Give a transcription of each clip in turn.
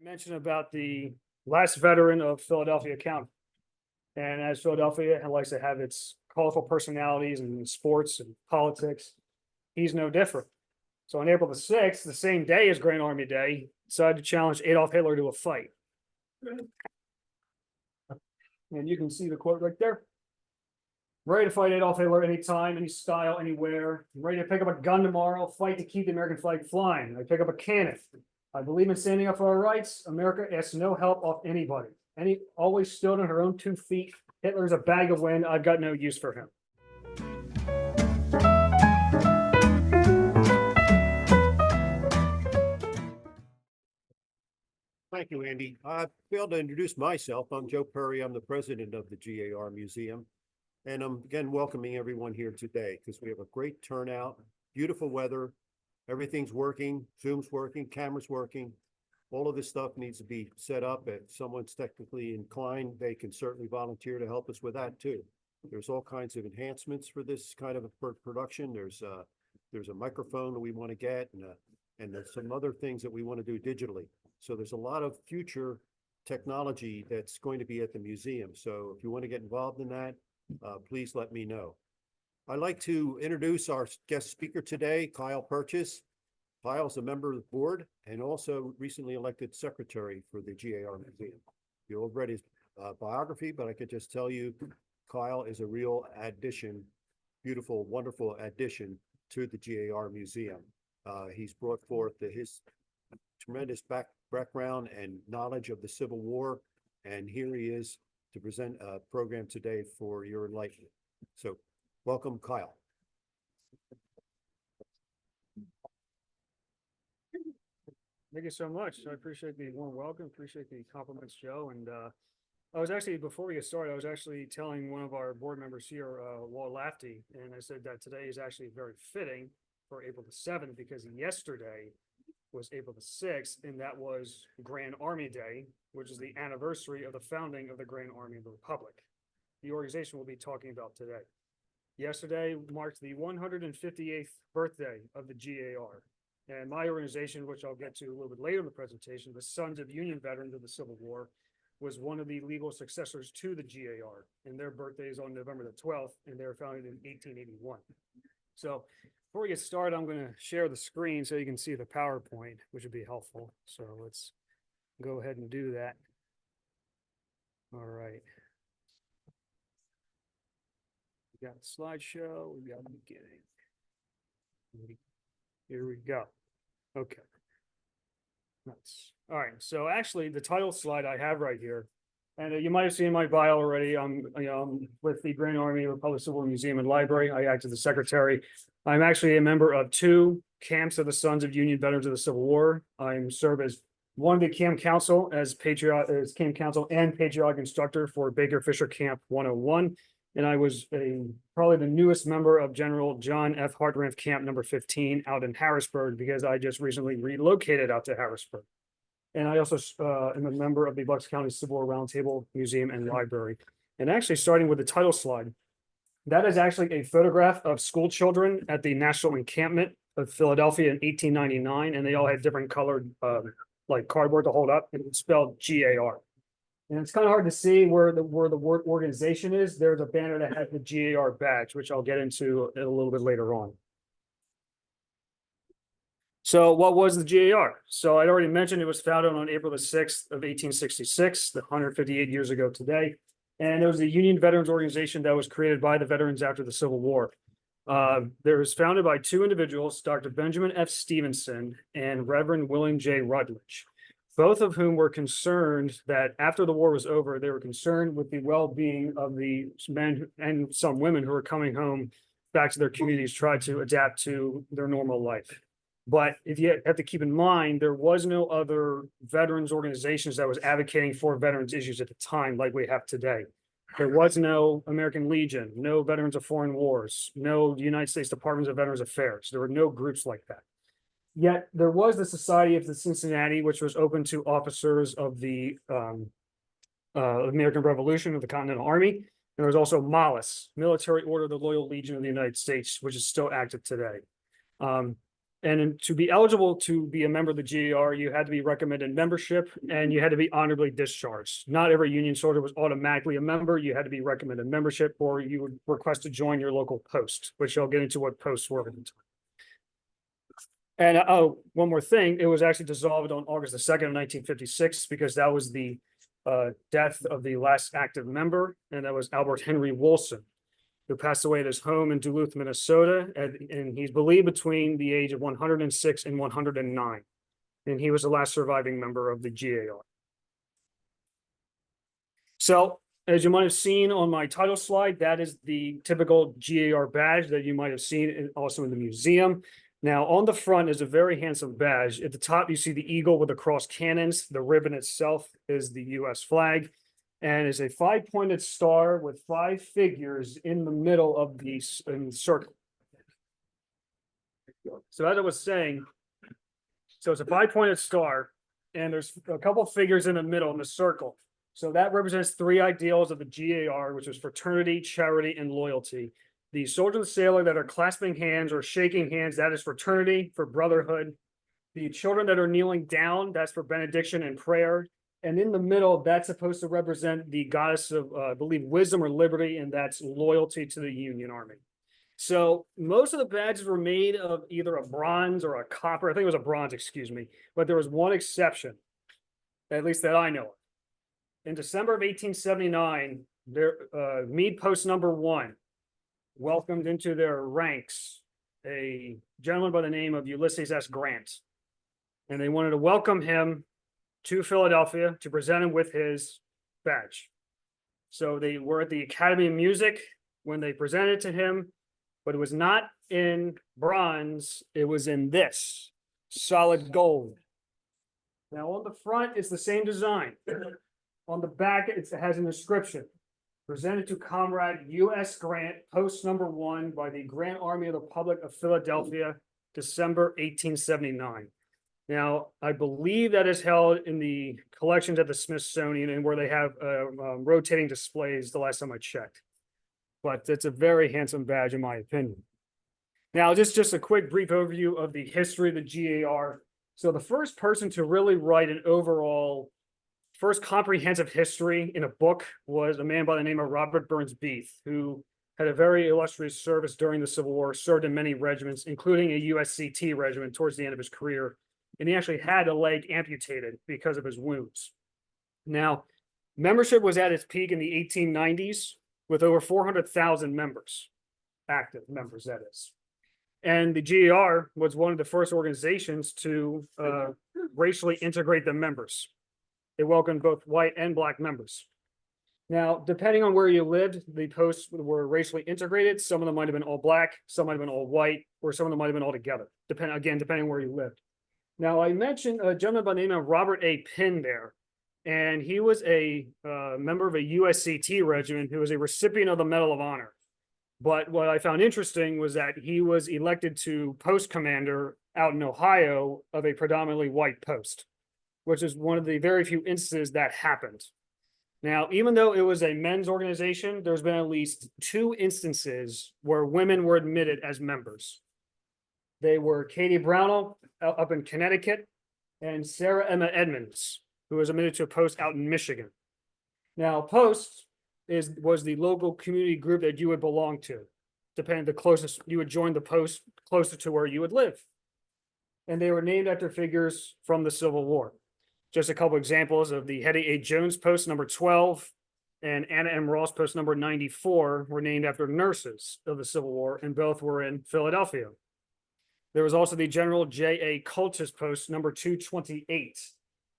mention about the last veteran of Philadelphia County. And as Philadelphia likes to have its colorful personalities in sports and politics, he's no different. So on April the 6th, the same day as Grand Army Day, decided to challenge Adolf Hitler to a fight. And you can see the quote right there. Ready to fight Adolf Hitler anytime, any style, anywhere. I'm ready to pick up a gun tomorrow, fight to keep the American flag flying. I pick up a cannon. I believe in standing up for our rights. America asks no help off anybody. And he always stood on her own 2 feet. Hitler's a bag of wind. I've got no use for him. Thank you, Andy. I failed to introduce myself. I'm Joe Perry. I'm the president of the GAR Museum. And I'm again welcoming everyone here today because we have a great turnout, beautiful weather. Everything's working, Zoom's working, camera's working. All of this stuff needs to be set up. If someone's technically inclined, they can certainly volunteer to help us with that too. There's all kinds of enhancements for this kind of a production. There's a microphone that we want to get and there's some other things that we want to do digitally. So there's a lot of future technology that's going to be at the museum. So if you want to get involved in that, please let me know. I'd like to introduce our guest speaker today, Kyle Purchase. Kyle's a member of the board and also recently elected secretary for the GAR Museum. You all read his biography, but I could just tell you, Kyle is a real addition, beautiful, wonderful addition to the GAR Museum. He's brought forth his tremendous background and knowledge of the Civil War, and here he is to present a program today for your enlightenment. So welcome, Kyle. Thank you so much. I appreciate the warm welcome. Appreciate the compliments, Joe. And I was actually, before we get started, I was actually telling one of our board members here, Walt Lafty, and I said that today is actually very fitting for April the 7th because yesterday was April the 6th, and that was Grand Army Day, which is the anniversary of the founding of the Grand Army of the Republic. The organization we'll be talking about today. Yesterday marked the 158th birthday of the GAR. And my organization, which I'll get to a little bit later in the presentation, the Sons of Union Veterans of the Civil War, was one of the legal successors to the GAR. And their birthday is on November the 12th, and they were founded in 1881. So before we get started, I'm going to share the screen so you can see the PowerPoint, which would be helpful. So let's go ahead and do that. All right. We got the slideshow. We got the beginning. Here we go. Okay. Nice. All right. So actually, the title slide I have right here, and you might have seen my bio already. I'm with the Grand Army Republic Civil War Museum and Library. I act as the secretary. I'm actually a member of 2 camps of the Sons of Union Veterans of the Civil War. I serve as one of the camp council as camp council and patriotic instructor for Baker Fisher Camp 101. And I was probably the newest member of General John F. Hartranft Camp number 15 out in Harrisburg because I just recently relocated out to Harrisburg. And I also am a member of the Bucks County Civil War Roundtable Museum and Library. And actually starting with the title slide, that is actually a photograph of school children at the National Encampment of Philadelphia in 1899. And they all had different colored like cardboard to hold up, and it's spelled GAR. And it's kind of hard to see where the word organization is. There's a banner that has the GAR badge, which I'll get into a little bit later on. So what was the GAR? So I'd already mentioned it was founded on April the 6th of 1866, 158 years ago today. And it was a Union Veterans organization that was created by the veterans after the Civil War. It was founded by 2 individuals, Dr. Benjamin F. Stevenson and Reverend William J. Rutledge, both of whom were concerned that after the war was over, they were concerned with the well-being of the men and some women who were coming home back to their communities, try to adapt to their normal life. But if you have to keep in mind, there was no other veterans organizations that was advocating for veterans issues at the time like we have today. There was no American Legion, no Veterans of Foreign Wars, no United States Department of Veterans Affairs. There were no groups like that. Yet there was the Society of the Cincinnati, which was open to officers of the American Revolution of the Continental Army. And there was also MOLLIS, Military Order of the Loyal Legion of the United States, which is still active today. And to be eligible to be a member of the GAR, you had to be recommended membership and you had to be honorably discharged. Not every Union soldier was automatically a member. You had to be recommended membership or you would request to join your local post, which I'll get into what posts were at the time. And oh, one more thing, it was actually dissolved on August the 2nd of 1956 because that was the death of the last active member, and that was Albert Henry Wilson, who passed away at his home in Duluth, Minnesota, and he's believed between the age of 106 and 109. And he was the last surviving member of the GAR. So, as you might have seen on my title slide, that is the typical GAR badge that you might have seen also in the museum. Now, on the front is a very handsome badge. At the top, you see the eagle with the cross cannons. The ribbon itself is the US flag. And it's a 5-pointed star with 5 figures in the middle of the circle. So as I was saying, so it's a 5-pointed star, and there's a couple figures in the middle in the circle. So that represents 3 ideals of the GAR, which is fraternity, charity, and loyalty. The soldier and sailor that are clasping hands or shaking hands, that is fraternity, for brotherhood. The children that are kneeling down, that's for benediction and prayer. And in the middle, that's supposed to represent the goddess of, I believe, wisdom or liberty, and that's loyalty to the Union Army. So most of the badges were made of either a bronze or a copper. I think it was a bronze, excuse me. But there was one exception, at least that I know of. In December of 1879, Meade Post number 1 welcomed into their ranks a gentleman by the name of Ulysses S. Grant. And they wanted to welcome him to Philadelphia to present him with his badge. So they were at the Academy of Music when they presented it to him, but it was not in bronze, it was in this solid gold. Now on the front, it's the same design. On the back, it has an inscription. Presented to Comrade U.S. Grant, post number 1 by the Grand Army of the Republic of Philadelphia, December 1879. Now, I believe that is held in the collections at the Smithsonian and where they have rotating displays the last time I checked. But it's a very handsome badge in my opinion. Now, just a quick brief overview of the history of the GAR. So the first person to really write an overall first comprehensive history in a book was a man by the name of Robert Burns Beath, who had a very illustrious service during the Civil War, served in many regiments, including a USCT regiment towards the end of his career. And he actually had a leg amputated because of his wounds. Now, membership was at its peak in the 1890s with over 400,000 members, active members, that is. And the GAR was one of the first organizations to racially integrate the members. It welcomed both white and black members. Now, depending on where you lived, the posts were racially integrated. Some of them might have been all black, some might have been all white, or some of them might have been all together, depending on where you lived. Now, I mentioned a gentleman by the name of Robert A. Pinn there, and he was a member of a USCT regiment who was a recipient of the Medal of Honor. But what I found interesting was that he was elected to post commander out in Ohio of a predominantly white post, which is one of the very few instances that happened. Now, even though it was a men's organization, there's been at least 2 instances where women were admitted as members. They were Katie Brownell up in Connecticut and Sarah Emma Edmonds, who was admitted to a post out in Michigan. Now, post was the local community group that you would belong to. Depending the closest, you would join the post closer to where you would live. And they were named after figures from the Civil War. Just a couple examples of the Hetty A. Jones post number 12 and Anna M. Ross post number 94 were named after nurses of the Civil War, and both were in Philadelphia. There was also the General J.A. Cultus post number 228.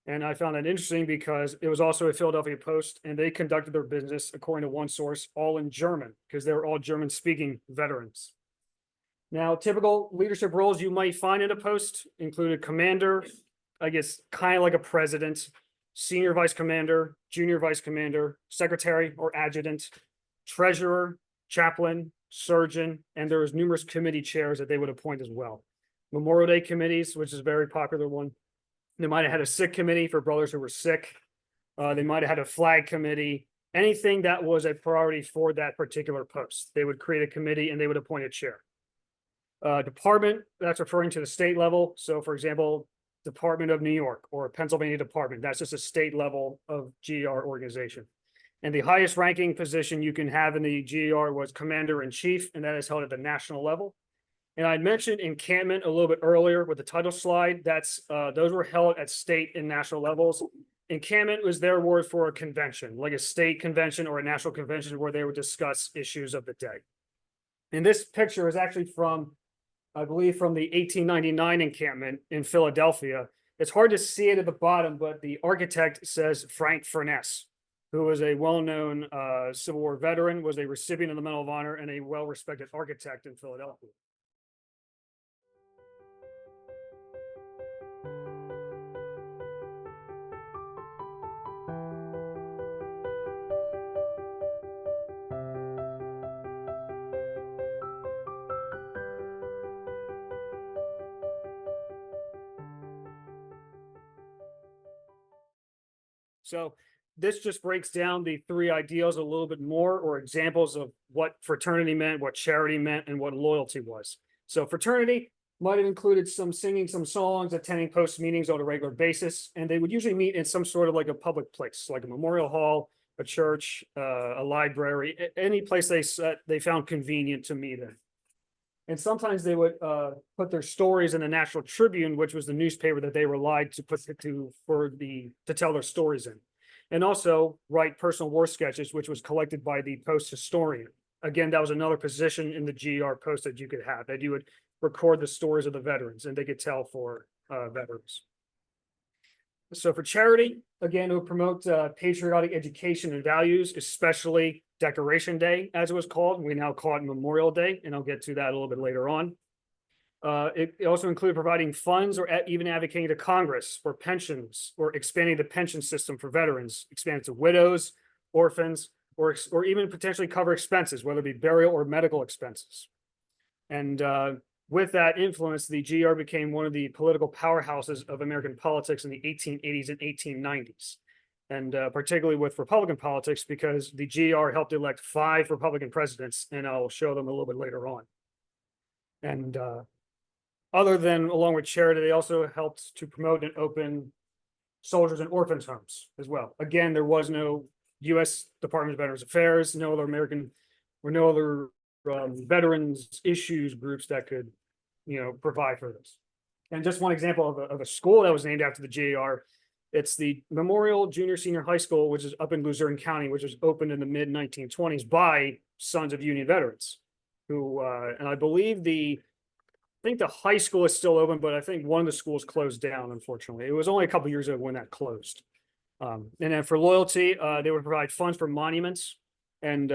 And I found that interesting because it was also a Philadelphia post, and they conducted their business, according to one source, all in German, because they were all German-speaking veterans. Now, typical leadership roles you might find in a post included commander, I guess kind of like a president, senior vice commander, junior vice commander, secretary or adjutant, treasurer, chaplain, surgeon, and there was numerous committee chairs that they would appoint as well. Memorial Day committees, which is a very popular one. They might have had a sick committee for brothers who were sick. They might have had a flag committee, anything that was a priority for that particular post. They would create a committee and they would appoint a chair. Department, that's referring to the state level. So for example, Department of New York or Pennsylvania Department, that's just a state level of GAR organization. And the highest ranking position you can have in the GAR was Commander in Chief, and that is held at the national level. And I mentioned encampment a little bit earlier with the title slide. That's those were held at state and national levels. Encampment was their word for a convention, like a state convention or a national convention where they would discuss issues of the day. And this picture is actually from, I believe, from the 1899 encampment in Philadelphia. It's hard to see it at the bottom, but the architect says Frank Furness, who was a well-known Civil War veteran, was a recipient of the Medal of Honor, and a well-respected architect in Philadelphia. So this just breaks down the three ideals a little bit more, or examples of what fraternity meant, what charity meant, and what loyalty was. So fraternity might have included some singing some songs, attending post meetings on a regular basis, and they would usually meet in some sort of like a public place, like a memorial hall, a church, a library, any place they found convenient to meet in. And sometimes they would put their stories in the National Tribune, which was the newspaper that they relied to tell their stories in. And also write personal war sketches, which was collected by the post historian. Again, that was another position in the GR post that you could have, that you would record the stories of the veterans and they could tell for veterans. So for charity, again, it would promote patriotic education and values, especially Decoration Day, as it was called. We now call it Memorial Day, and I'll get to that a little bit later on. It also included providing funds or even advocating to Congress for pensions, or expanding the pension system for veterans, expanded to widows, orphans, or even potentially cover expenses, whether it be burial or medical expenses. And with that influence, the GR became one of the political powerhouses of American politics in the 1880s and 1890s. And particularly with Republican politics, because the GR helped elect 5 Republican presidents, and I'll show them a little bit later on. And other than, along with charity, they also helped to promote and open soldiers and orphans homes as well. Again, there was no U.S. Department of Veterans Affairs, no other American or no other veterans issues groups that could, provide for this. And just one example of a school that was named after the GAR. It's the Memorial Junior Senior High School, which is up in Luzerne County, which was opened in the mid 1920s by sons of Union veterans, who, and I believe I think the high school is still open, but I think one of the schools closed down, unfortunately. It was only a couple of years ago when that closed. And then for loyalty, they would provide funds for monuments and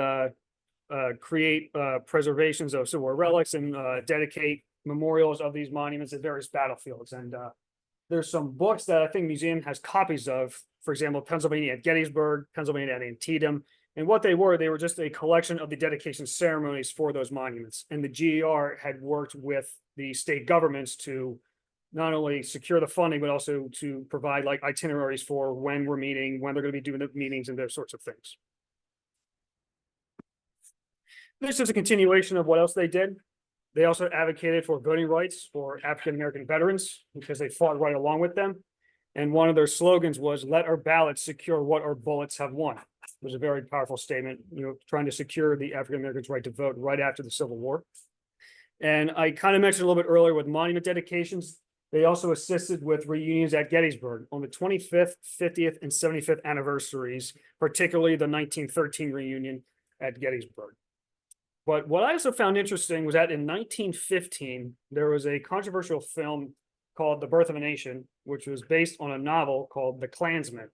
create preservations of Civil War relics and dedicate memorials of these monuments at various battlefields. And there's some books that I think the museum has copies of, for example, Pennsylvania at Gettysburg, Pennsylvania at Antietam. And what they were just a collection of the dedication ceremonies for those monuments. And the GAR had worked with the state governments to not only secure the funding, but also to provide like itineraries for when we're meeting, when they're going to be doing the meetings and those sorts of things. This is a continuation of what else they did. They also advocated for voting rights for African-American veterans because they fought right along with them. And one of their slogans was, "Let our ballots secure what our bullets have won." It was a very powerful statement, trying to secure the African-Americans' right to vote right after the Civil War. And I kind of mentioned a little bit earlier with monument dedications, they also assisted with reunions at Gettysburg on the 25th, 50th, and 75th anniversaries, particularly the 1913 reunion at Gettysburg. But what I also found interesting was that in 1915, there was a controversial film called The Birth of a Nation, which was based on a novel called The Klansman,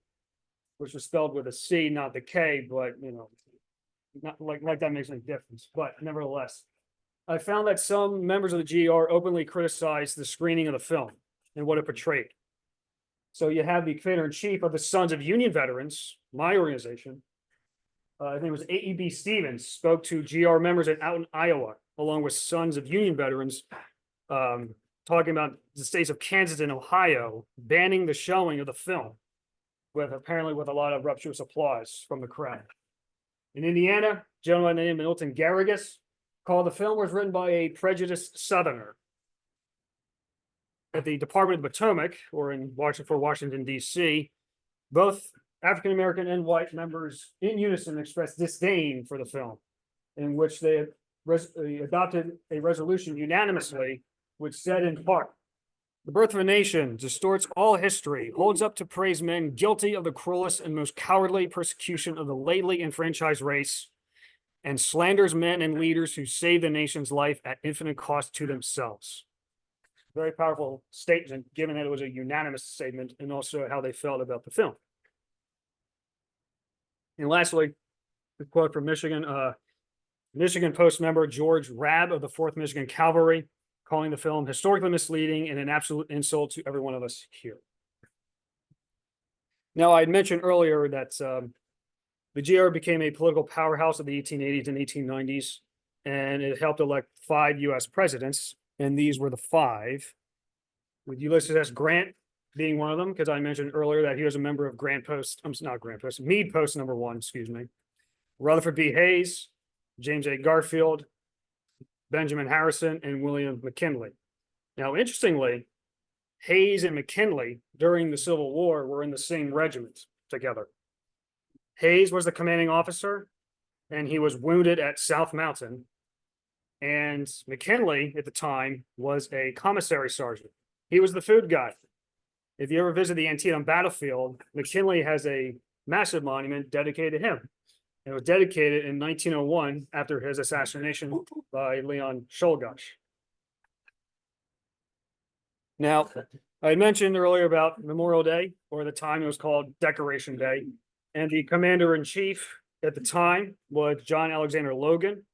which was spelled with a C, not the K, but, not like that makes any difference. But nevertheless, I found that some members of the GR openly criticized the screening of the film and what it portrayed. So you have the commander-in-chief of the Sons of Union Veterans, my organization, I think it was A.E.B. Stevens, spoke to GR members out in Iowa, along with Sons of Union Veterans, talking about the states of Kansas and Ohio banning the showing of the film, apparently with a lot of rapturous applause from the crowd. In Indiana, a gentleman named Milton Garrigus called The Film Was Written by a Prejudiced Southerner. At the Department of Potomac, or in Washington, D.C., both African American and white members in unison expressed disdain for the film, in which they adopted a resolution unanimously, which said in part, "The Birth of a Nation distorts all history, holds up to praise men guilty of the cruelest and most cowardly persecution of the lately enfranchised race, and slanders men and leaders who save the nation's life at infinite cost to themselves." Very powerful statement, given that it was a unanimous statement, and also how they felt about the film. And lastly, the quote from Michigan Post member George Rabb of the 4th Michigan Cavalry, calling the film historically misleading and an absolute insult to every one of us here. Now, I had mentioned earlier that the GAR became a political powerhouse of the 1880s and 1890s, and it helped elect 5 U.S. presidents, and these were the 5, with Ulysses S. Grant being one of them, because I mentioned earlier that he was a member of Meade Post number 1, excuse me. Rutherford B. Hayes, James A. Garfield, Benjamin Harrison, and William McKinley. Now, interestingly, Hayes and McKinley during the Civil War were in the same regiment together. Hayes was the commanding officer, and he was wounded at South Mountain. And McKinley at the time was a commissary sergeant. He was the food guy. If you ever visit the Antietam battlefield, McKinley has a massive monument dedicated to him. It was dedicated in 1901 after his assassination by Leon Czolgosz. Now, I mentioned earlier about Memorial Day, or at the time it was called Decoration Day, and the commander-in-chief at the time was John Alexander Logan,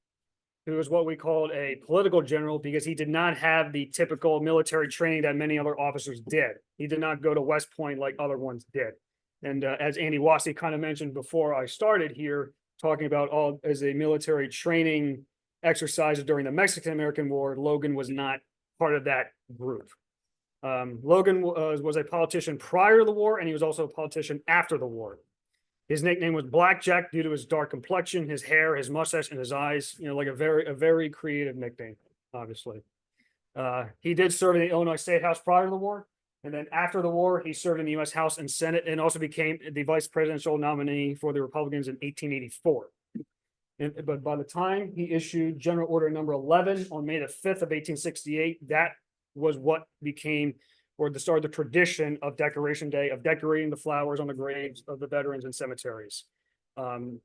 who was what we called a political general because he did not have the typical military training that many other officers did. He did not go to West Point like other ones did. And as Andy Wassey kind of mentioned before I started here, talking about all as a military training exercises during the Mexican-American War, Logan was not part of that group. Logan was a politician prior to the war, and he was also a politician after the war. His nickname was Blackjack due to his dark complexion, his hair, his mustache, and his eyes. You know, like a very creative nickname, obviously. He did serve in the Illinois State House prior to the war, and then after the war, he served in the U.S. House and Senate, and also became the vice presidential nominee for the Republicans in 1884. But by the time he issued General Order Number 11 on May the 5th of 1868, that was what became, or the start of the tradition of Decoration Day, of decorating the flowers on the graves of the veterans in cemeteries.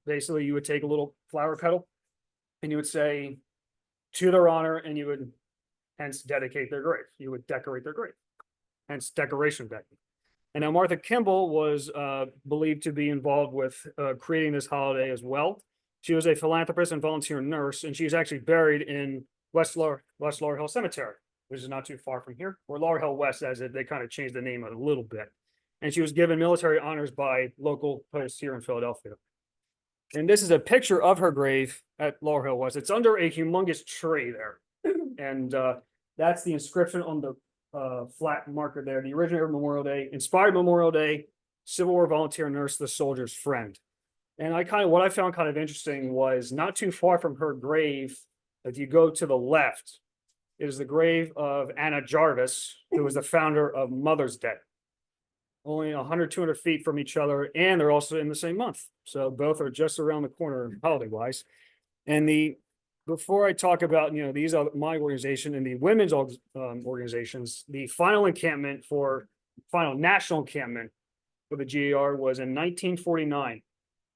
Basically, you would take a little flower petal and you would say, "To their honor," and you would hence dedicate their grave. You would decorate their grave, hence Decoration Day. And now Martha Kimball was believed to be involved with creating this holiday as well. She was a philanthropist and volunteer nurse, and she's actually buried in West Laurel Hill Cemetery, which is not too far from here, or Laurel Hill West, as they kind of changed the name a little bit. And she was given military honors by local posts here in Philadelphia. And this is a picture of her grave at Laurel Hill West. It's under a humongous tree there. And that's the inscription on the flat marker there. The originator of Memorial Day, inspired Memorial Day, Civil War volunteer nurse, the soldier's friend. And what I found kind of interesting was not too far from her grave, if you go to the left, is the grave of Anna Jarvis, who was the founder of Mother's Day. Only 100, 200 feet from each other, and they're also in the same month. So both are just around the corner holiday-wise. And before I talk about, these are my organization and the women's organizations, the final national encampment for the GAR was in 1949.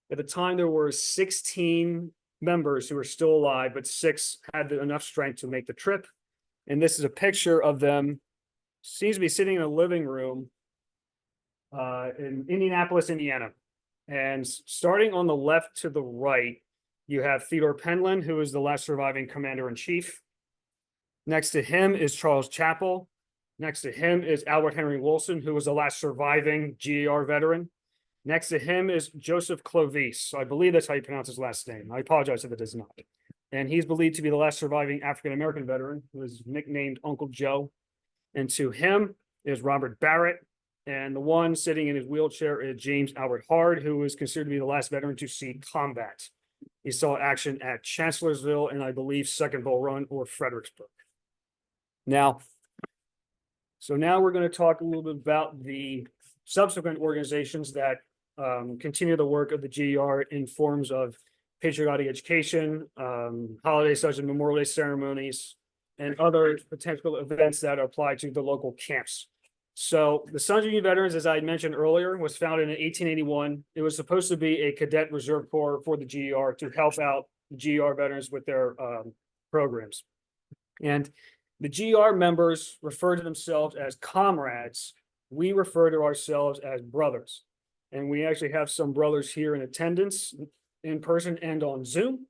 At the time, there were 16 members who were still alive, but 6 had enough strength to make the trip. And this is a picture of them, seems to be sitting in a living room in Indianapolis, Indiana. And starting on the left to the right, you have Theodore Penland, who is the last surviving commander-in-chief. Next to him is Charles Chappell. Next to him is Albert Henry Wilson, who was the last surviving GAR veteran. Next to him is Joseph Clovis. I believe that's how you pronounce his last name. I apologize if it is not. And he's believed to be the last surviving African-American veteran, who is nicknamed Uncle Joe. And to him is Robert Barrett. And the one sitting in his wheelchair is James Albert Hard, who is considered to be the last veteran to see combat. He saw action at Chancellorsville and I believe Second Bull Run or Fredericksburg. Now, so now we're going to talk a little bit about the subsequent organizations that continue the work of the GAR in forms of patriotic education, holidays such as Memorial Day ceremonies, and other potential events that apply to the local camps. So the Sons of Union Veterans, as I mentioned earlier, was founded in 1881. It was supposed to be a cadet reserve corps for the GAR to help out the GAR veterans with their programs. And the GAR members refer to themselves as comrades. We refer to ourselves as brothers. And we actually have some brothers here in attendance in person and on Zoom.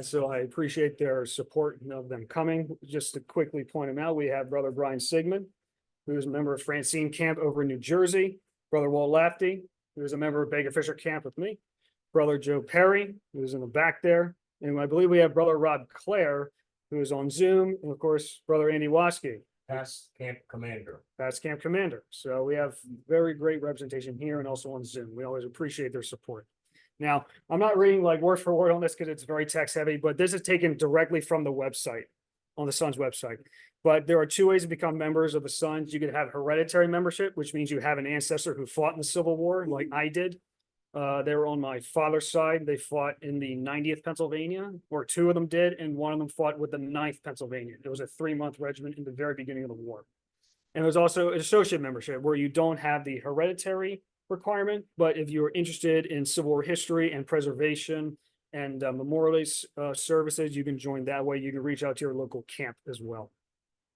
So I appreciate their support of them coming. Just to quickly point them out, we have Brother Brian Sigmund, who is a member of Francine Camp over in New Jersey. Brother Walt Lafty, who is a member of Baker Fisher Camp with me. Brother Joe Perry, who is in the back there. And I believe we have Brother Rob Clare, who is on Zoom. And of course, Brother Andy Waskey. Past camp commander. Past camp commander. So we have very great representation here and also on Zoom. We always appreciate their support. Now, I'm not reading like word for word on this because it's very text heavy, but this is taken directly from the website, on the Sons website. But there are two ways to become members of the Sons. You could have hereditary membership, which means you have an ancestor who fought in the Civil War, like I did. They were on my father's side. They fought in the 90th Pennsylvania, or two of them did, and one of them fought with the 9th Pennsylvania. It was a 3-month regiment in the very beginning of the war. And there's also an associate membership where you don't have the hereditary requirement, but if you're interested in Civil War history and preservation and Memorial Day services, you can join that way. You can reach out to your local camp as well.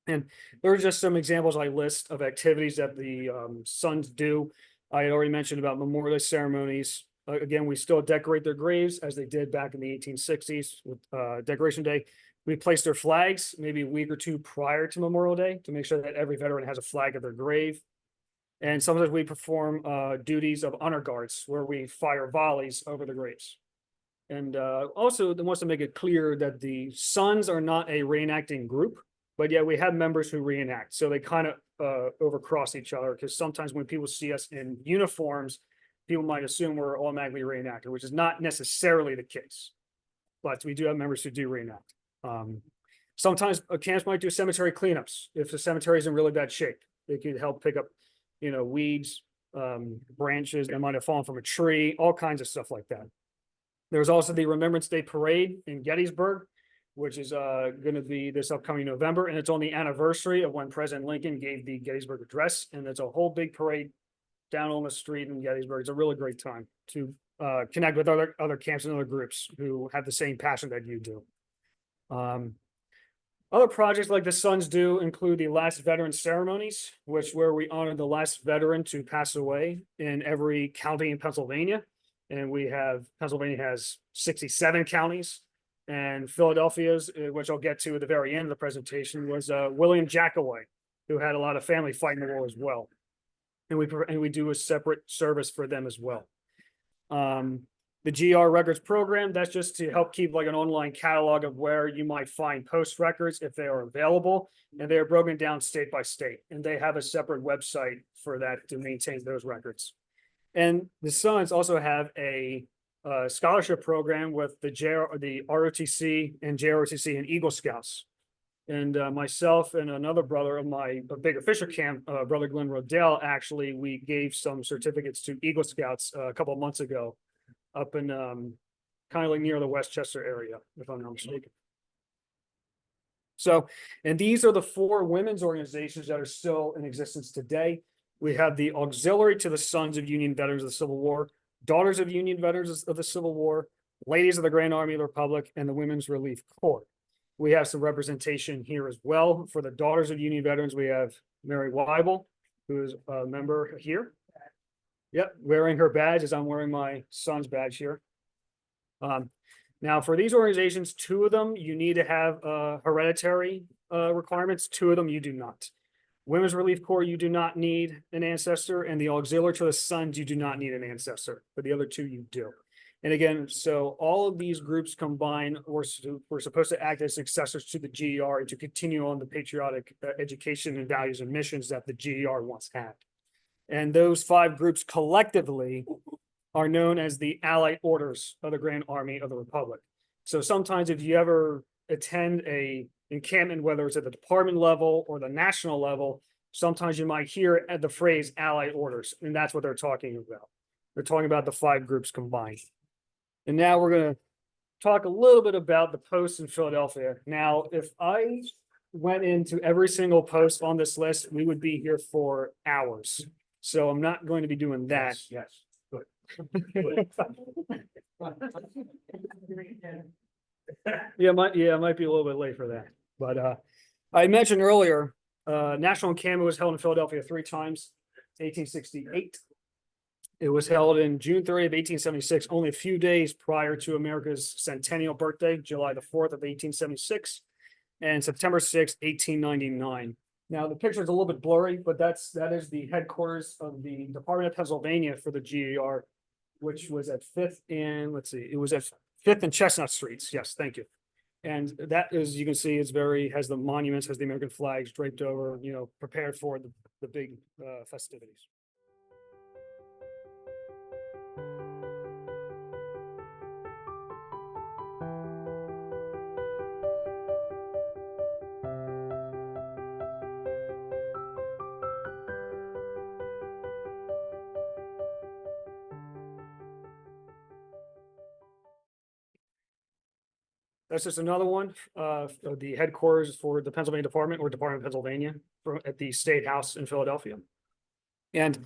And there are just some examples I list of activities that the Sons do. I had already mentioned about Memorial Day ceremonies. Again, we still decorate their graves as they did back in the 1860s with Decoration Day. We place their flags maybe a week or two prior to Memorial Day to make sure that every veteran has a flag at their grave. And sometimes we perform duties of honor guards where we fire volleys over the graves. And also, they want to make it clear that the Sons are not a reenacting group, but yet we have members who reenact. So they kind of overcross each other because sometimes when people see us in uniforms, people might assume we're automatically reenactor, which is not necessarily the case. But we do have members who do reenact. Sometimes camps might do cemetery cleanups if the cemetery is in really bad shape. They could help pick up weeds, branches that might have fallen from a tree, all kinds of stuff like that. There's also the Remembrance Day Parade in Gettysburg, which is going to be this upcoming November. And it's on the anniversary of when President Lincoln gave the Gettysburg Address. And it's a whole big parade down on the street in Gettysburg. It's a really great time to connect with other camps and other groups who have the same passion that you do. Other projects like the Sons do include the last veteran ceremonies, where we honor the last veteran to pass away in every county in Pennsylvania. And Pennsylvania has 67 counties, and Philadelphia's, which I'll get to at the very end of the presentation, was William Jackaway, who had a lot of family fighting the war as well. And we do a separate service for them as well. The GR Records program, that's just to help keep like an online catalog of where you might find post records if they are available, and they are broken down state by state, and they have a separate website for that to maintain those records. And the Sons also have a scholarship program with the ROTC and JROTC and Eagle Scouts. And myself and another brother of my Baker Fisher Camp, Brother Glenn Rodell, actually, we gave some certificates to Eagle Scouts a couple of months ago up in kind of like near the Westchester area, if I'm not mistaken. So, and these are the 4 women's organizations that are still in existence today. We have the Auxiliary to the Sons of Union Veterans of the Civil War, Daughters of Union Veterans of the Civil War, Ladies of the Grand Army of the Republic, and the Women's Relief Corps. We have some representation here as well. For the Daughters of Union Veterans, we have Mary Weibel, who is a member here. Yep, wearing her badge as I'm wearing my son's badge here. Now, for these organizations, 2 of them, you need to have hereditary requirements. 2 of them, you do not. Women's Relief Corps, you do not need an ancestor, and the Auxiliary to the Sons, you do not need an ancestor. But the other 2, you do. And again, so all of these groups combined were supposed to act as successors to the GAR and to continue on the patriotic education and values and missions that the GAR once had. And those 5 groups collectively are known as the Allied Orders of the Grand Army of the Republic. So sometimes if you ever attend a encampment, whether it's at the department level or the national level, sometimes you might hear the phrase Allied Orders, and that's what they're talking about. They're talking about the 5 groups combined. And now we're going to talk a little bit about the posts in Philadelphia. Now, if I went into every single post on this list, we would be here for hours. So I'm not going to be doing that. Yes, good. Yeah, it might be a little bit late for that. But I mentioned earlier, National Encampment was held in Philadelphia 3 times, 1868. It was held in June 30th of 1876, only a few days prior to America's centennial birthday, July the 4th of 1876, and September 6th, 1899. Now, the picture is a little bit blurry, but that is the headquarters of the Department of Pennsylvania for the GAR, which was at 5th and, let's see, it was at 5th and Chestnut Streets. Yes, thank you. And that is, you can see, it's has the monuments, has the American flags draped over, prepared for the big festivities. That's just another one of the headquarters for the Pennsylvania Department or Department of Pennsylvania at the State House in Philadelphia. And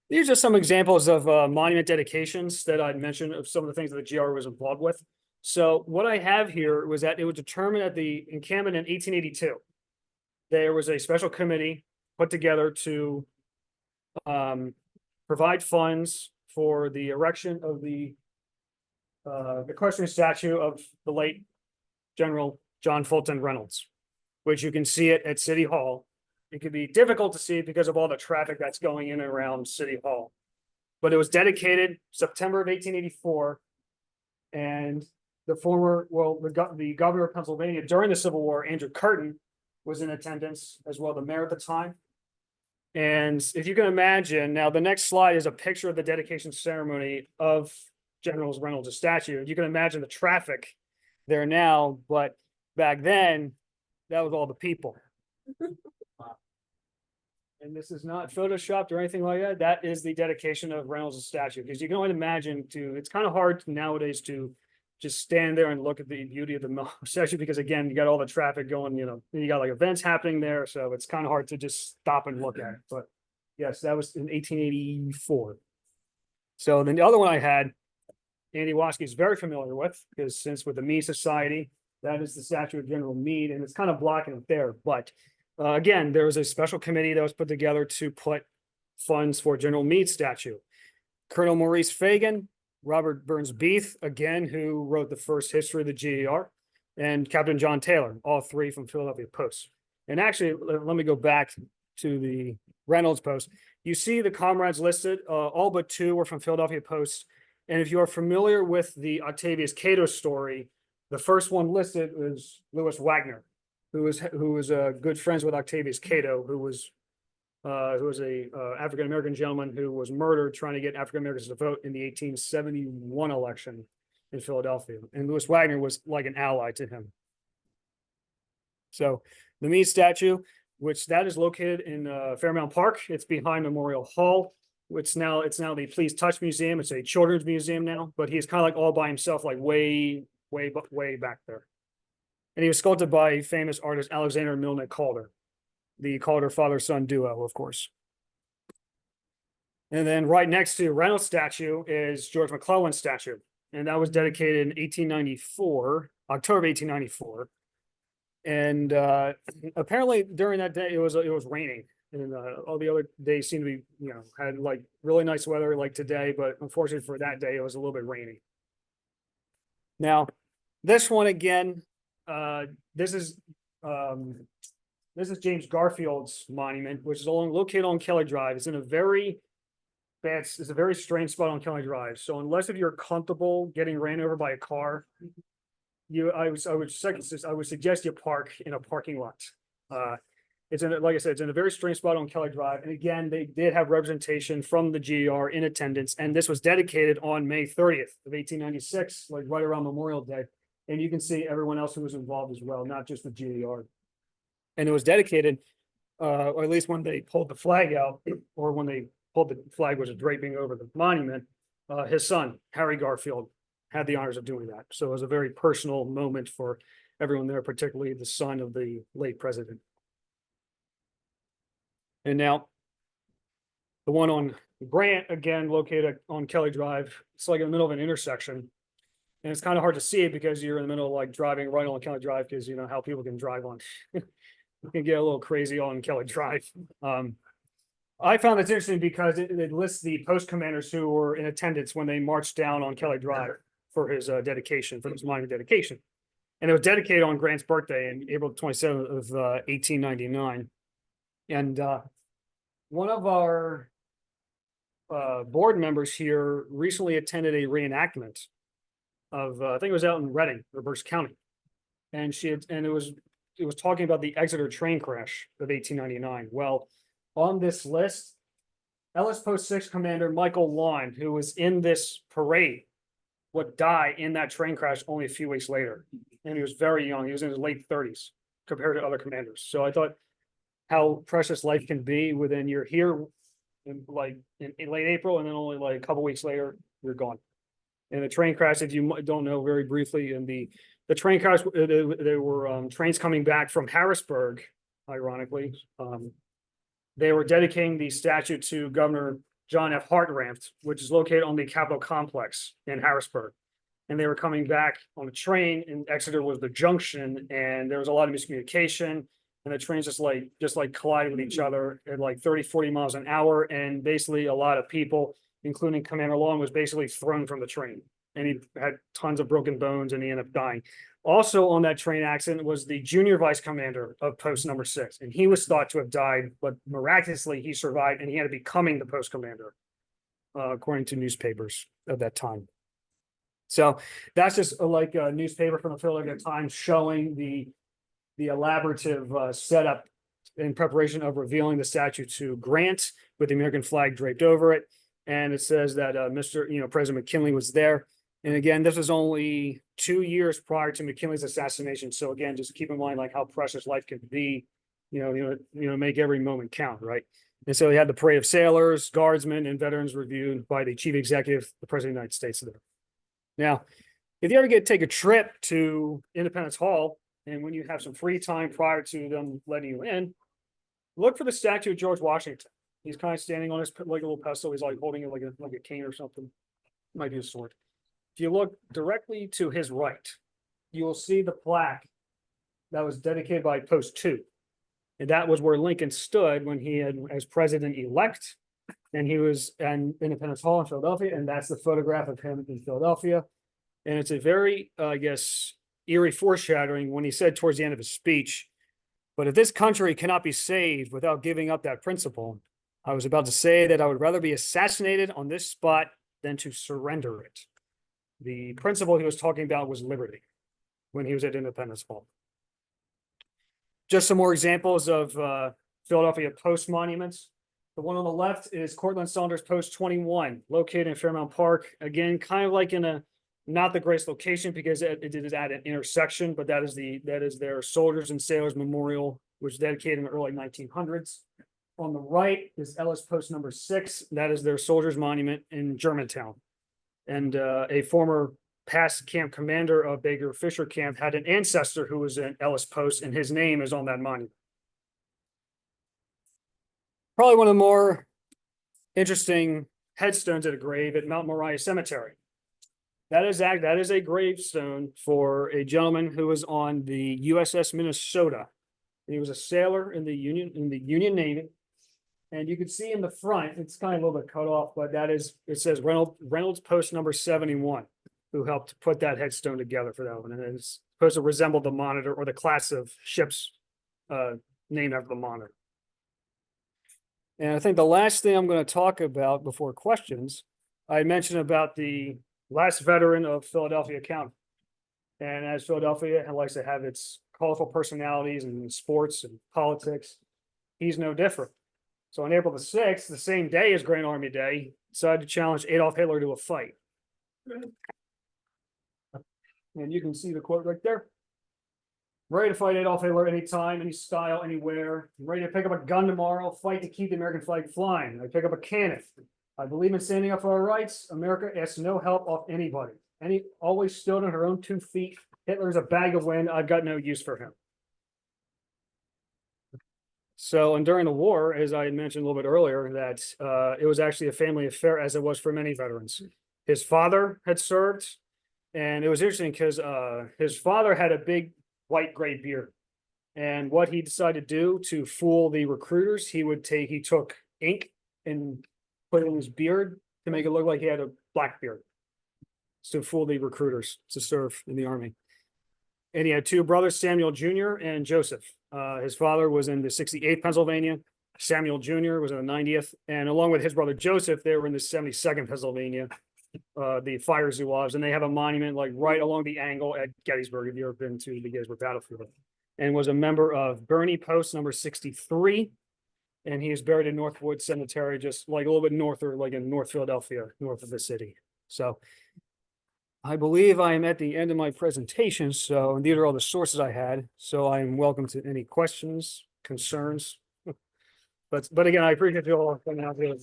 these are just some examples of monument dedications that I'd mentioned of some of the things that the GR was involved with. So what I have here was that it was determined at the encampment in 1882. There was a special committee put together to provide funds for the erection of the equestrian statue of the late General John Fulton Reynolds, which you can see it at City Hall. It could be difficult to see because of all the traffic that's going in and around City Hall. But it was dedicated September of 1884. And the governor of Pennsylvania during the Civil War, Andrew Curtin, was in attendance, as well the mayor at the time. And if you can imagine, now the next slide is a picture of the dedication ceremony of General Reynolds' statue. You can imagine the traffic there now, but back then, that was all the people. And this is not photoshopped or anything like that. That is the dedication of Reynolds' statue, because you can only imagine it's kind of hard nowadays to just stand there and look at the beauty of the statue, because again, you got all the traffic going, you got like events happening there. So it's kind of hard to just stop and look at it. But yes, that was in 1884. So then the other one I had, Andy Waskey is very familiar with, because since with the Meade Society, that is the statue of General Meade, and it's kind of blocking it there. But again, there was a special committee that was put together to put funds for General Meade's statue. Colonel Maurice Fagan, Robert Burns Beath, again, who wrote the first history of the GAR, and Captain John Taylor, all 3 from Philadelphia Post. And actually, let me go back to the Reynolds Post. You see the comrades listed, all but 2 were from Philadelphia Post. And if you are familiar with the Octavius Cato story, the first one listed was Louis Wagner, who was good friends with Octavius Cato, who was a African American gentleman who was murdered trying to get African Americans to vote in the 1871 election in Philadelphia. And Louis Wagner was like an ally to him. So the Meade statue, which that is located in Fairmount Park, it's behind Memorial Hall. It's now the Please Touch Museum. It's a children's museum now, but he's kind of like all by himself, like way back there. And he was sculpted by famous artist Alexander Milne Calder, the Calder father-son duo, of course. And then right next to Reynolds' statue is George McClellan's statue, and that was dedicated in 1894, October 1894. And apparently during that day it was raining. And all the other days seemed to be, had like really nice weather like today, but unfortunately for that day, it was a little bit rainy. Now, this one again, this is James Garfield's monument, which is located on Kelly Drive. It's in a very strange spot on Kelly Drive. So unless if you're comfortable getting ran over by a car, I would suggest you park in a parking lot. It's in, like I said, it's in a very strange spot on Kelly Drive. And again, they did have representation from the GAR in attendance. And this was dedicated on May 30th of 1896, like right around Memorial Day. And you can see everyone else who was involved as well, not just the GAR. And it was dedicated, or at least when they pulled the flag out, or when they pulled the flag, which was draping over the monument, his son, Harry Garfield, had the honors of doing that. So it was a very personal moment for everyone there, particularly the son of the late president. And now the one on Grant, again, located on Kelly Drive, it's like in the middle of an intersection. And it's kind of hard to see it because you're in the middle of like driving right on Kelly Drive, because you know how people can drive on. You can get a little crazy on Kelly Drive. I found this interesting because it lists the post commanders who were in attendance when they marched down on Kelly Drive for his dedication, for his monument dedication. And it was dedicated on Grant's birthday in April 27th of 1899. And one of our board members here recently attended a reenactment of, I think it was out in Reading, or Berks County. And it was talking about the Exeter train crash of 1899. Well, on this list, Ellis Post 6 Commander Michael Lawn, who was in this parade, would die in that train crash only a few weeks later. And he was very young. He was in his late 30s compared to other commanders. So I thought how precious life can be within you're here in late April, and then only like a couple weeks later, you're gone. And the train crash, if you don't know very briefly, and the train crash, there were trains coming back from Harrisburg, ironically. They were dedicating the statue to Governor John F. Hartranft, which is located on the Capitol complex in Harrisburg. And they were coming back on a train, and Exeter was the junction, and there was a lot of miscommunication. And the trains just collided with each other at like 30, 40 miles an hour. And basically a lot of people, including Commander Long, was basically thrown from the train. And he had tons of broken bones, and he ended up dying. Also on that train accident was the junior vice commander of post number 6. And he was thought to have died, but miraculously he survived, and he ended up becoming the post commander, according to newspapers of that time. So that's just like a newspaper from the Philadelphia Times showing the elaborative setup in preparation of revealing the statue to Grant with the American flag draped over it. And it says that President McKinley was there. And again, this was only 2 years prior to McKinley's assassination. So again, just keep in mind like how precious life can be, make every moment count, right? And so they had the parade of sailors, guardsmen, and veterans reviewed by the chief executive, the president of the United States there. Now, if you ever take a trip to Independence Hall, and when you have some free time prior to them letting you in, look for the statue of George Washington. He's kind of standing on his like a little pedestal. He's like holding it like a cane or something. Might be a sword. If you look directly to his right, you will see the plaque that was dedicated by Post 2. And that was where Lincoln stood when he had as president-elect. And he was in Independence Hall in Philadelphia. And that's the photograph of him in Philadelphia. And it's a very, eerie foreshadowing when he said towards the end of his speech, "But if this country cannot be saved without giving up that principle, I was about to say that I would rather be assassinated on this spot than to surrender it." The principle he was talking about was liberty when he was at Independence Hall. Just some more examples of Philadelphia Post monuments. The one on the left is Cortlandt Saunders Post 21, located in Fairmount Park. Again, kind of like in a not the greatest location because it is at an intersection, but that is their Soldiers and Sailors Memorial, which was dedicated in the early 1900s. On the right is Ellis Post number 6. That is their soldiers monument in Germantown. And a former past camp commander of Baker Fisher Camp had an ancestor who was in Ellis Post, and his name is on that monument. Probably one of the more interesting headstones at a grave at Mount Moriah Cemetery. That is a gravestone for a gentleman who was on the USS Minnesota. He was a sailor in the Union Navy. And you can see in the front, it's kind of a little bit cut off, but it says Reynolds Post number 71, who helped put that headstone together for that one. And it's supposed to resemble the Monitor or the class of ships named after the Monitor. And I think the last thing I'm going to talk about before questions, I mentioned about the last veteran of Philadelphia County. And as Philadelphia likes to have its colorful personalities in sports and politics, he's no different. So on April the 6th, the same day as Grand Army Day, decided to challenge Adolf Hitler to a fight. And you can see the quote right there. Ready to fight Adolf Hitler anytime, any style, anywhere. I'm ready to pick up a gun tomorrow, fight to keep the American flag flying. I pick up a cannon. I believe in standing up for our rights. America asks no help off anybody. Always stood on her own 2 feet. Hitler's a bag of wind. I've got no use for him. So, and during the war, as I mentioned a little bit earlier, that it was actually a family affair, as it was for many veterans. His father had served, and it was interesting because his father had a big white gray beard. And what he decided to do to fool the recruiters, he took ink and put it in his beard to make it look like he had a black beard. To fool the recruiters to serve in the army. And he had 2 brothers, Samuel Jr. and Joseph. His father was in the 68th Pennsylvania. Samuel Jr. was in the 90th. And along with his brother Joseph, they were in the 72nd Pennsylvania, the fire zouaves. And they have a monument like right along the angle at Gettysburg, if you've ever been to the Gettysburg battlefield. And was a member of Bernie Post number 63. And he is buried in Northwood Cemetery, just like a little bit north, or like in North Philadelphia, north of the city. So I believe I am at the end of my presentation, so and these are all the sources I had. So I am welcome to any questions, concerns. But again, I appreciate you all coming out here.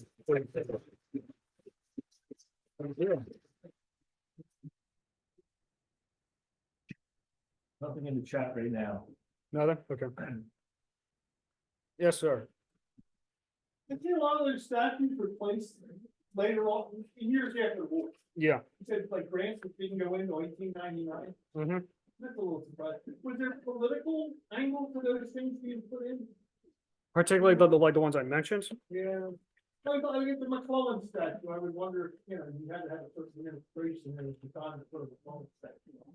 Nothing in the chat right now. Nothing? Okay. Yes, sir. I think a lot of those statues were placed later on, years after the war. Yeah. You said like grants that didn't go into 1899. Mhm. That's a little surprising. Was there a political angle for those things being put in? Particularly the ones I mentioned. Yeah. Like the McClellan statue, I would wonder, you had to have a certain administration and it's time to put a McClellan statue on.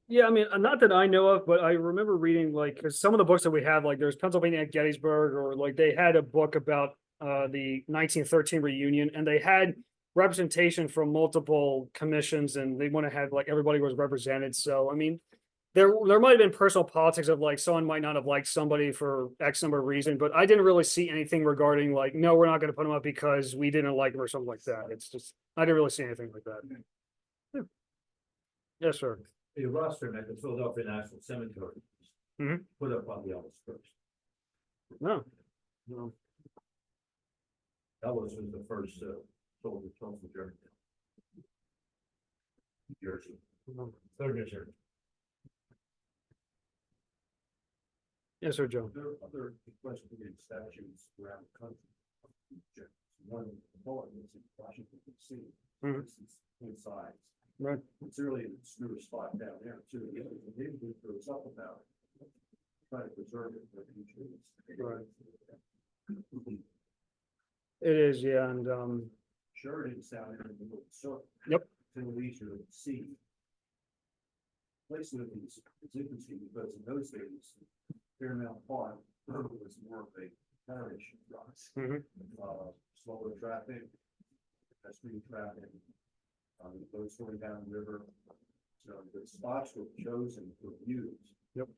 Yeah, I mean, not that I know of, but I remember reading 'cause some of the books that we have, like there's Pennsylvania at Gettysburg, or like they had a book about the 1913 reunion, and they had representation from multiple commissions, and they want to have like everybody was represented. So I mean, there might have been personal politics of like someone might not have liked somebody for X number of reason, but I didn't really see anything regarding like, no, we're not going to put them up because we didn't like them or something like that. It's just I didn't really see anything like that. Yeah. Yes, sir. The roster at the Philadelphia National Cemetery. Mhm. Put up on the Ellis first. No. No. That was the first soldier from Germany. New Jersey. No. Third New Jersey. Yes, sir, Joe. There are other equestrian statues around the country. One important is in Washington, D.C. Mhm. This is inside. Right. It's really an obscure spot down there too. The neighborhood goes up about it. Try to preserve it for future. Right. It is, yeah, and Sure, it's down there in the middle of the circle. Yep. To the leisure of the sea. Placement of these is interesting because in those days, Fairmount Park was more of a parish rock. Mhm. Slower traffic, pedestrian traffic, boats going down the river. So the spots were chosen for views. Yep.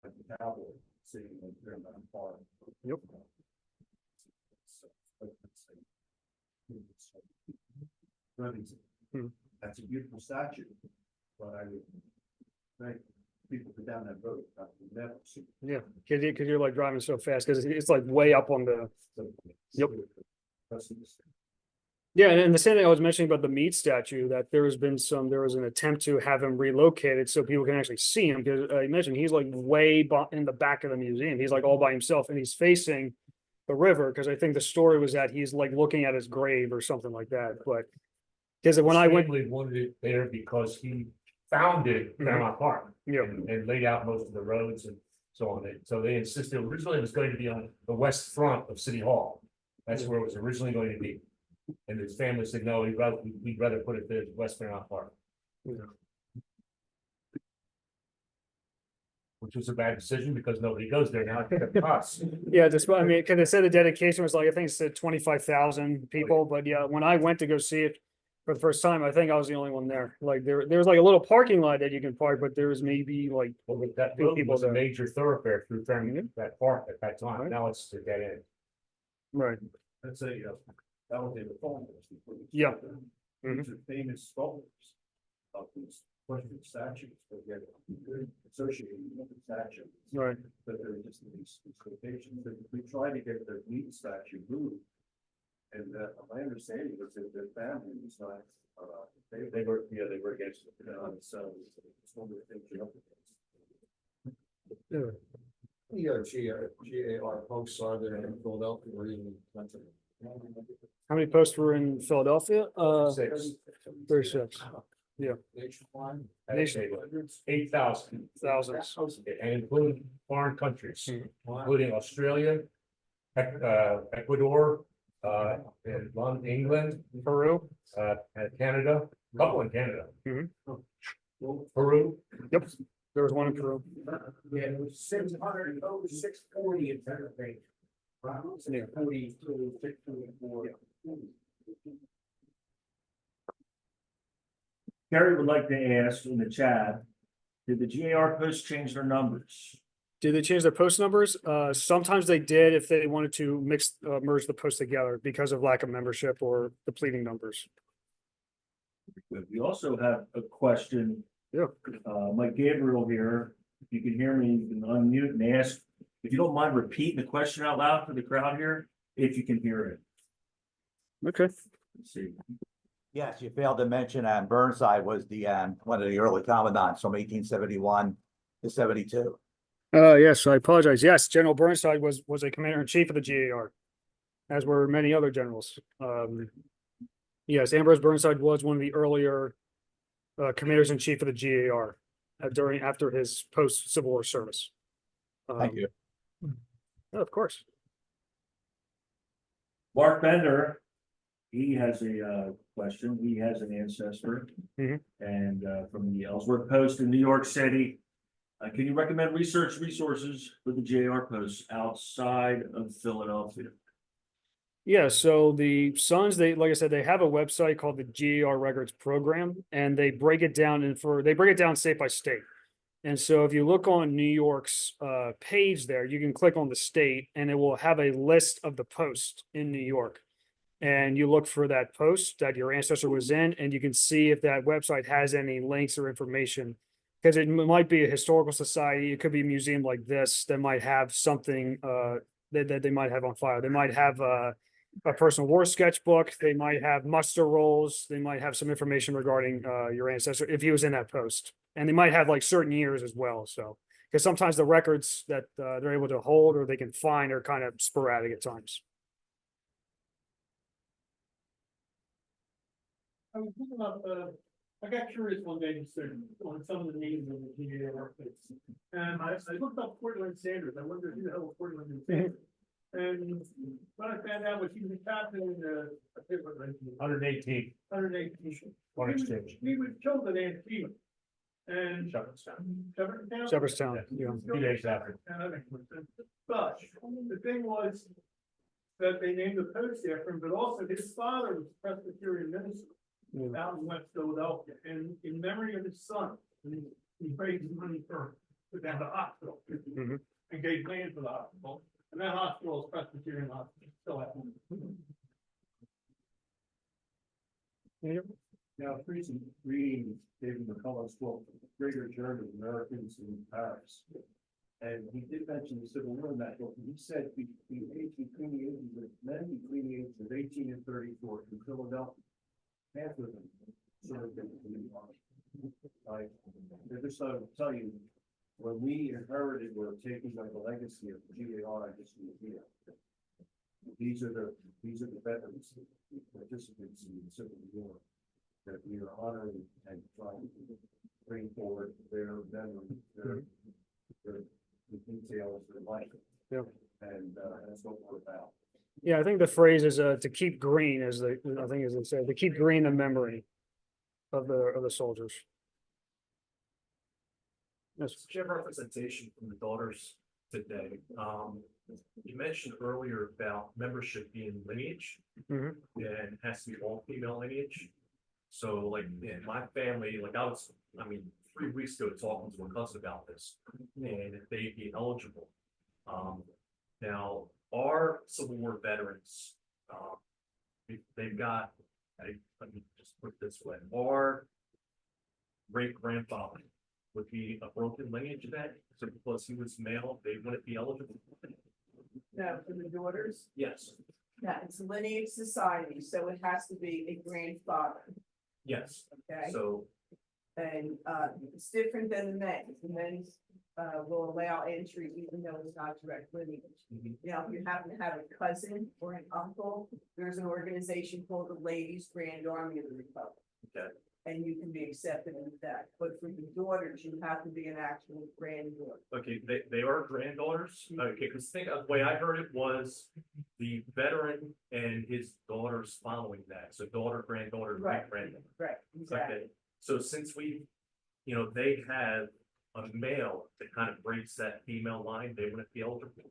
Like the cowboy sitting in Fairmount Park. Yep. Hmm. That's a beautiful statue, but I would think people go down that road, I would never see. yeah, because you're like driving so fast because it's like way up on the. Yep. Yeah, and the same thing I was mentioning about the Meade statue, that there was an attempt to have him relocated so people can actually see him, because I mentioned he's like way in the back of the museum. He's like all by himself and he's facing the river, because I think the story was that he's like looking at his grave or something like that. But because when I went, Family wanted it there because he founded Fairmount Park. Yeah. And laid out most of the roads and so on. So they insisted originally it was going to be on the west front of City Hall. That's where it was originally going to be. And his family said, no, we'd rather put it there at West Fairmount Park. Yeah. Which was a bad decision because nobody goes there now, except us. yeah, I mean, because it said the dedication was like, I think it said 25,000 people, but yeah, when I went to go see it, for the first time. I think I was the only one there. Like there was like a little parking lot that you can park, but there was maybe like, Well, but that Few road people was a there. major thoroughfare through Mhm. that park at that time. Right. Now it's a dead end. right, That's a, that was in the phone. Yeah. These are famous sculptures of these question statues, but yet associated with the statue. right. But there are just these locations that we try to get the meat statue moved. And my understanding was that their family was not, They were against it. so it's one of the things you're up Yeah. GAR posts are there in Philadelphia or even Pennsylvania? How many posts were in Philadelphia? 6. 36. Nationwide? Nation- 8,000. Thousands. And including foreign countries, including Australia, Ecuador, and London, England, Peru. and Canada, a couple in Canada. Mhm. Peru, Yep. There was one in Peru. Yeah, it was 600, over 640 in Pennsylvania. Yeah. 42, 644. Gary would like to ask in the chat, did the GAR post change their numbers? Did they change their post numbers? Sometimes they did if they wanted to merge the posts together because of lack of membership or depleting numbers. We also have a question. Yeah. Mike Gabriel here, if you can hear me, you can unmute and ask, if you don't mind repeating the question out loud for the crowd here, if you can hear it. Okay. Let's see. Yes, you failed to mention, Burnside was the, one of the early commandants from 1871 to 72. Yes, I apologize. Yes, General Burnside was a commander in chief of the GAR, as were many other generals. Yes, Ambrose Burnside was one of the earlier commanders in chief of the GAR after his post Civil War service. Thank you. Yeah, of course. Mark Bender, he has a question. He has an ancestor. Mhm. And from the Ellsworth Post in New York City. Can you recommend research resources for the GAR posts outside of Philadelphia? Yeah, so the Sons, like I said, they have a website called the GAR Records Program, and they break it down state by state. And so if you look on New York's page there, you can click on the state and it will have a list of the posts in New York. And you look for that post that your ancestor was in, and you can see if that website has any links or information. Because it might be a historical society, it could be a museum like this that might have something that they might have on file. They might have a personal war sketchbook, they might have muster rolls, they might have some information regarding your ancestor if he was in that post. And they might have like certain years as well, so. Because sometimes the records that they're able to hold or they can find are kind of sporadic at times. I was thinking about, I got curious one day, just on some of the names of the GAR places. And I looked up Portland Sanders, I wondered who the hell was Portland Sanders? And when I found out was he was a captain in the, I forget what rank he was, 118 118. on exchange. He was killed at Antietam. And Shepherdstown. Shepherdstown? Shepherdstown, yeah. 2 days after. Yeah, that makes more sense. But the thing was that they named the post after him, but also his father was a Presbyterian minister Yeah. out in West Philadelphia, and in memory of his son, he raised money for that hospital. Mhm. And gave land for the hospital, and that hospital is Presbyterian hospital, still at home. Now, reading David McCullough's book, Greater Journey, Americans in Paris. And he did mention the Civil War in that book, and he said between the ages of men between the ages of 18 and 34 in Philadelphia, half of them served in the army. I just thought I would tell you, when we inherited or taking on the legacy of the GAR, this museum, these are the veterans, participants in the Civil War that we are honoring and trying to bring forward their memory, the details of their life. Yeah. And that's what we're about. Yeah, I think the phrase is to keep green, as they say, to keep green the memory of the soldiers. Yes. Do you have representation from the daughters today? You mentioned earlier about membership being lineage. Mhm. And it has to be all female lineage. So like, in my family, like I mean, 3 weeks ago, talking to a cousin about this, and if they'd be eligible. Now, our Civil War veterans, they've got, let me just put it this way, our great grandfather would be a broken lineage then, so because he was male, they wouldn't be eligible. No, for the daughters, Yes, yeah, it's a lineage society, so it has to be a grandfather, yes, okay? so, And, it's different than the men. The men, will allow entry even though it's not direct lineage. mhm, Now, if you happen to have a cousin or an uncle, there's an organization called the Ladies Grand Army of the Republic. okay, And you can be accepted into that, but for the daughters, you have to be an actual granddaughter. okay, they are granddaughters, okay, because think of the way I heard it was the veteran and his daughters following that, so daughter, granddaughter, Right. great granddaughter. Right, exactly. Okay, so since we, they have a male that kind of breaks that female line, they wouldn't be eligible.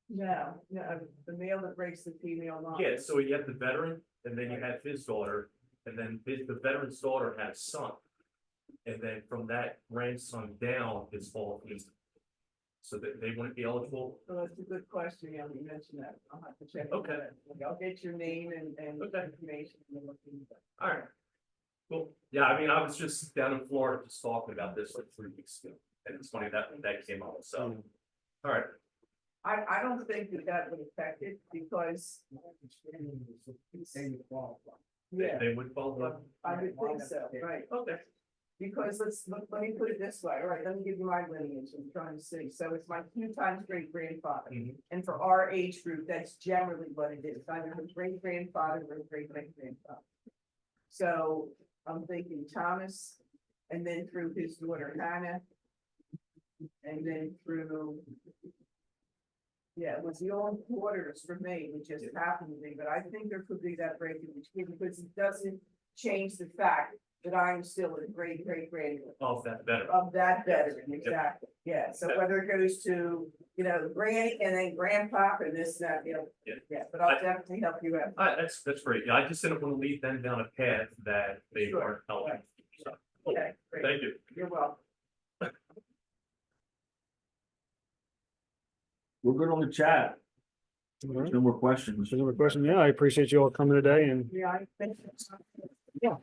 No, the male that breaks the female line. Yeah, so you have the veteran, and then you have his daughter, and then the veteran's daughter had a son. And then from that grandson down is all female. So that they wouldn't be eligible. So that's a good question, yeah, you mentioned that, I'll have to check. Okay. into that. I'll get your name and Okay. information. And look into that. All right. Cool. Yeah, I mean, I was just down in Florida just talking about this like 3 weeks ago, and it's funny that came up, so. All right, I don't think that would affect it because. Yeah, they would qualify. I would think so, right, Okay. because let me put it this way, all right, let me give you my lineage, I'm trying to see, so it's my 2 times great grandfather. Mhm. And for our age group, that's generally what it is, either a great grandfather or a great great grandfather. So I'm thinking Thomas, and then through his daughter Hannah. And then through. Yeah, it was the old quarters for me, which just happened to me, but I think there could be that breaking between, because it doesn't change the fact that I am still a great great granddaughter Oh, that's better. of that veteran, exactly, yeah, so whether it goes to, granny and then grandpa and this, that, Yeah. but I'll definitely help you out. All right, that's great. Yeah, I just didn't want to lead them down a path that they Sure. aren't eligible. So, Okay, great, thank you. you're welcome. We're good on the chat. All right. No more questions. Another question? Yeah, I appreciate you all coming today and. Yeah, I think. Yeah,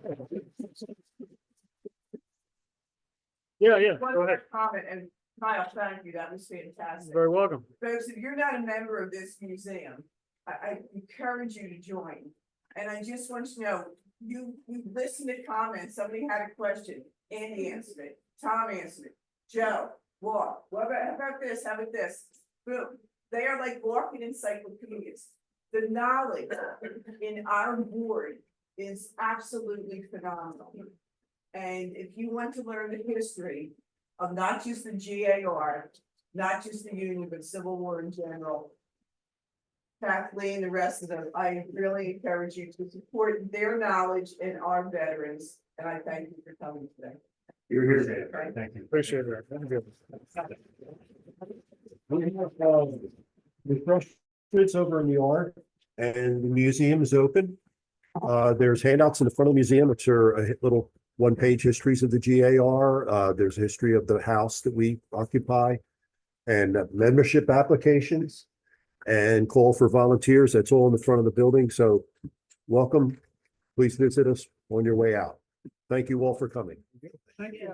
One go more ahead. comment, and Kyle, thank you, that was fantastic. Very welcome. Folks, if you're not a member of this museum, I encourage you to join. And I just want you to know, you listen to comments, somebody had a question, Andy answered it, Tom answered it, Joe, what about this, how about this? Boom, they are like walking encyclopedias. The knowledge in our board is absolutely phenomenal. And if you want to learn the history of not just the GAR, not just the Union, but Civil War in general, Kathleen, the rest of them, I really encourage you to support their knowledge and our veterans. And I thank you for coming today. You're here. Okay. Thank you. Appreciate it. Thank you. We have, refreshments over in the yard, and the museum is open. There's handouts in the front of the museum, which are a little one-page histories of the GAR. There's a history of the house that we occupy, and membership applications, and call for volunteers. That's all in the front of the building. So welcome. Please visit us on your way out. Thank you all for coming. Thank you.